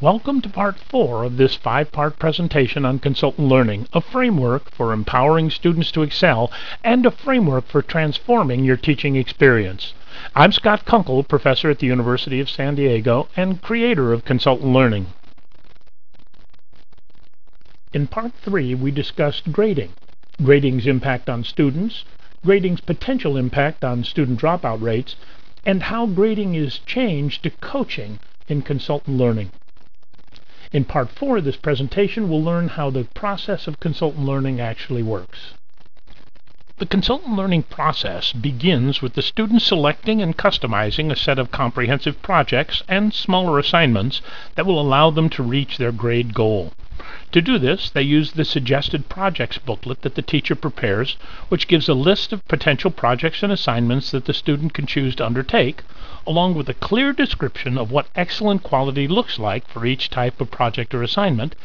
Welcome to Part 4 of this 5-part presentation on Consultant Learning, a framework for empowering students to excel and a framework for transforming your teaching experience. I'm Scott Kunkel, professor at the University of San Diego and creator of Consultant Learning. In Part 3, we discussed grading, grading's impact on students, grading's potential impact on student dropout rates, and how grading is changed to coaching in Consultant Learning. In Part 4 of this presentation, we'll learn how the process of consultant learning actually works. The consultant learning process begins with the student selecting and customizing a set of comprehensive projects and smaller assignments that will allow them to reach their grade goal. To do this, they use the suggested projects booklet that the teacher prepares, which gives a list of potential projects and assignments that the student can choose to undertake, along with a clear description of what excellent quality looks like for each type of project or assignment,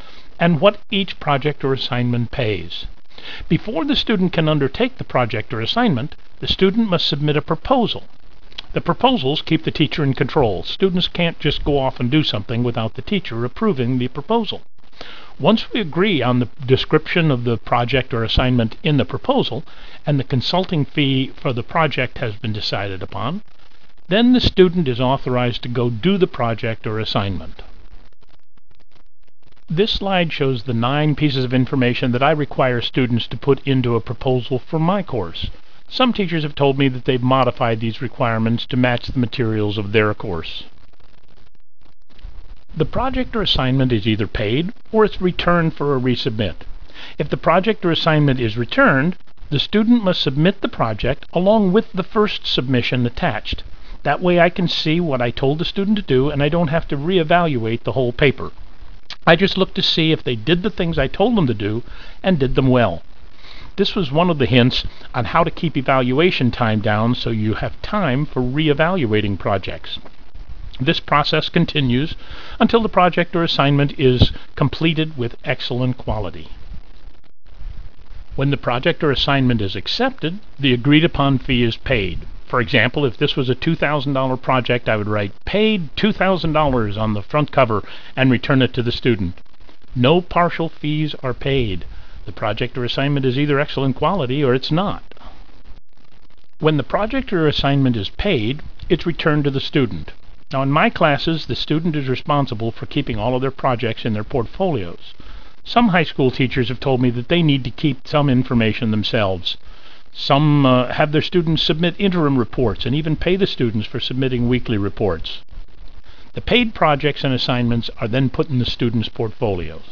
and what each project or assignment pays. Before the student can undertake the project or assignment, the student must submit a proposal. The proposals keep the teacher in control. Students can't just go off and do something without the teacher approving the proposal. Once we agree on the description of the project or assignment in the proposal, and the consulting fee for the project has been decided upon, then the student is authorized to go do the project or assignment. This slide shows the 9 pieces of information that I require students to put into a proposal for my course. Some teachers have told me that they've modified these requirements to match the materials of their course. The project or assignment is either paid or it's returned for a resubmit. If the project or assignment is returned, the student must submit the project along with the first submission attached. That way I can see what I told the student to do and I don't have to reevaluate the whole paper. I just look to see if they did the things I told them to do and did them well. This was one of the hints on how to keep evaluation time down so you have time for reevaluating projects. This process continues until the project or assignment is completed with excellent quality. When the project or assignment is accepted, the agreed-upon fee is paid. For example, if this was a $2,000 project, I would write "paid $2,000" on the front cover and return it to the student. No partial fees are paid. The project or assignment is either excellent quality or it's not. When the project or assignment is paid, it's returned to the student. Now, in my classes, the student is responsible for keeping all of their projects in their portfolios. Some high school teachers have told me that they need to keep some information themselves. Some have their students submit interim reports and even pay the students for submitting weekly reports. The paid projects and assignments are then put in the students' portfolios.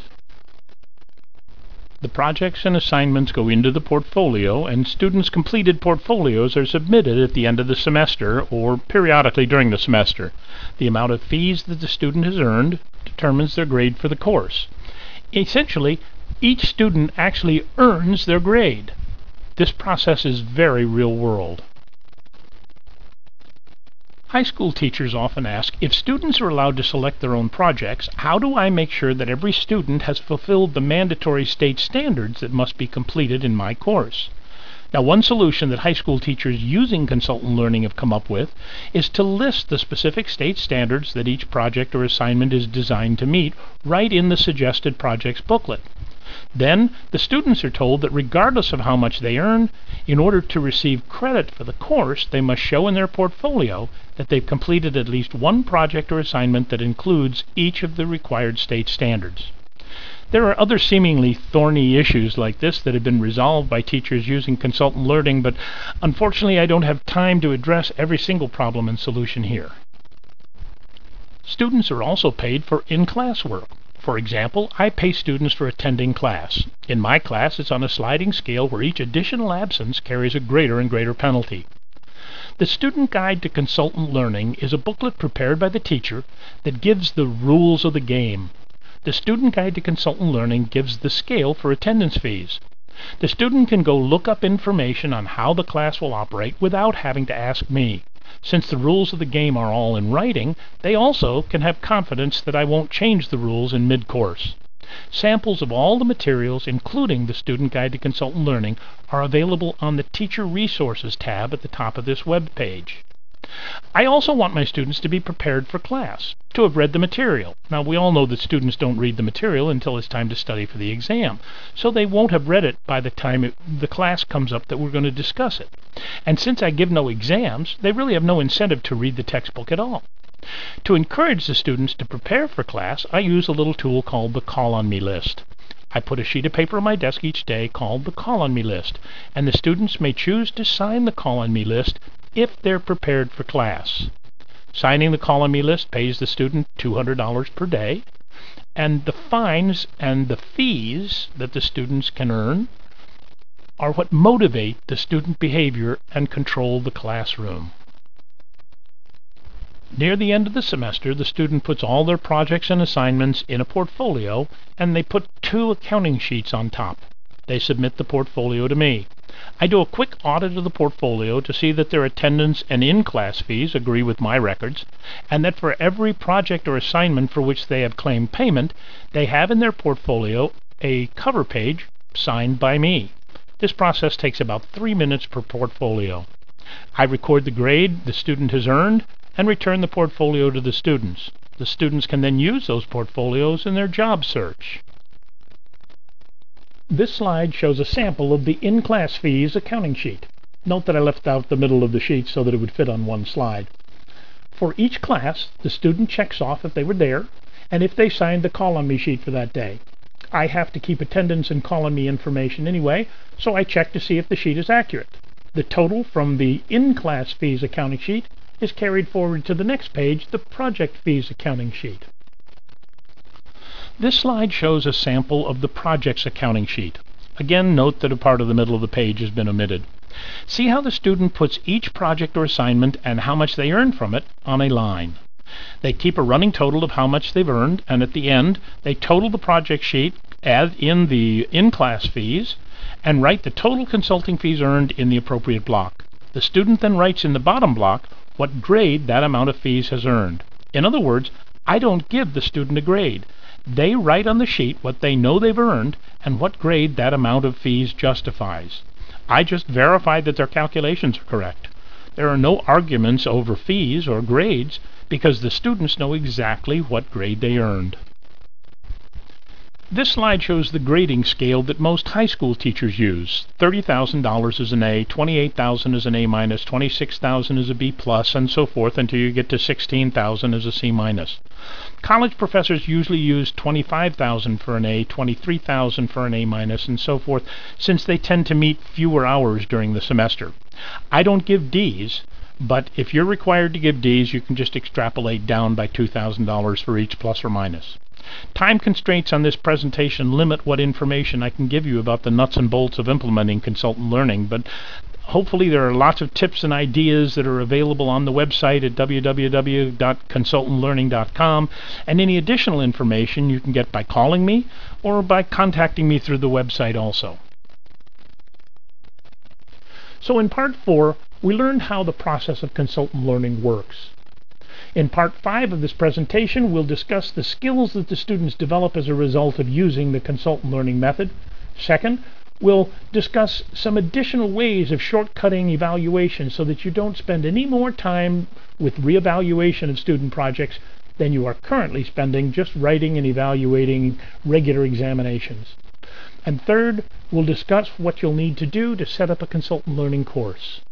The projects and assignments go into the portfolio, and students' completed portfolios are submitted at the end of the semester or periodically during the semester. The amount of fees that the student has earned determines their grade for the course. Essentially, each student actually earns their grade. This process is very real-world. High school teachers often ask, if students are allowed to select their own projects, how do I make sure that every student has fulfilled the mandatory state standards that must be completed in my course? Now, one solution that high school teachers using consultant learning have come up with is to list the specific state standards that each project or assignment is designed to meet right in the suggested projects booklet. Then, the students are told that regardless of how much they earn, in order to receive credit for the course, they must show in their portfolio that they've completed at least one project or assignment that includes each of the required state standards. There are other seemingly thorny issues like this that have been resolved by teachers using consultant learning, but unfortunately I don't have time to address every single problem and solution here. Students are also paid for in-class work. For example, I pay students for attending class. In my class, it's on a sliding scale where each additional absence carries a greater and greater penalty. The Student Guide to Consultant Learning is a booklet prepared by the teacher that gives the rules of the game. The Student Guide to Consultant Learning gives the scale for attendance fees. The student can go look up information on how the class will operate without having to ask me. Since the rules of the game are all in writing, they also can have confidence that I won't change the rules in mid-course. Samples of all the materials, including the Student Guide to Consultant Learning, are available on the Teacher Resources tab at the top of this web page. I also want my students to be prepared for class, to have read the material. Now, we all know that students don't read the material until it's time to study for the exam, so they won't have read it by the time the class comes up that we're going to discuss it. And since I give no exams, they really have no incentive to read the textbook at all. To encourage the students to prepare for class, I use a little tool called the Call on Me list. I put a sheet of paper on my desk each day called the Call on Me list, and the students may choose to sign the Call on Me list if they're prepared for class. Signing the Call on Me list pays the student $200 per day, and the fines and the fees that the students can earn are what motivate the student behavior and control the classroom. Near the end of the semester, the student puts all their projects and assignments in a portfolio, and they put 2 accounting sheets on top. They submit the portfolio to me. I do a quick audit of the portfolio to see that their attendance and in-class fees agree with my records, and that for every project or assignment for which they have claimed payment, they have in their portfolio a cover page signed by me. This process takes about 3 minutes per portfolio. I record the grade the student has earned and return the portfolio to the students. The students can then use those portfolios in their job search. This slide shows a sample of the in-class fees accounting sheet. Note that I left out the middle of the sheet so that it would fit on one slide. For each class, the student checks off if they were there and if they signed the Call on Me sheet for that day. I have to keep attendance and Call on Me information anyway, so I check to see if the sheet is accurate. The total from the in-class fees accounting sheet is carried forward to the next page, the project fees accounting sheet. This slide shows a sample of the projects accounting sheet. Again, note that a part of the middle of the page has been omitted. See how the student puts each project or assignment and how much they earn from it on a line. They keep a running total of how much they've earned, and at the end, they total the project sheet, add in the in-class fees, and write the total consulting fees earned in the appropriate block. The student then writes in the bottom block what grade that amount of fees has earned. In other words, I don't give the student a grade. They write on the sheet what they know they've earned and what grade that amount of fees justifies. I just verify that their calculations are correct. There are no arguments over fees or grades because the students know exactly what grade they earned. This slide shows the grading scale that most high school teachers use. $30,000 is an A, $28,000 is an A minus, $26,000 is a B plus, and so forth until you get to $16,000 as a C minus. College professors usually use $25,000 for an A, $23,000 for an A minus, and so forth, since they tend to meet fewer hours during the semester. I don't give Ds, but if you're required to give Ds, you can just extrapolate down by $2,000 for each plus or minus. Time constraints on this presentation limit what information I can give you about the nuts and bolts of implementing consultant learning, but hopefully there are lots of tips and ideas that are available on the website at www.consultantlearning.com, and any additional information you can get by calling me or by contacting me through the website also. So in Part 4, we learned how the process of consultant learning works. In Part 5 of this presentation, we'll discuss the skills that the students develop as a result of using the consultant learning method. Second, we'll discuss some additional ways of shortcutting evaluation so that you don't spend any more time with reevaluation of student projects than you are currently spending just writing and evaluating regular examinations. And third, we'll discuss what you'll need to do to set up a consultant learning course.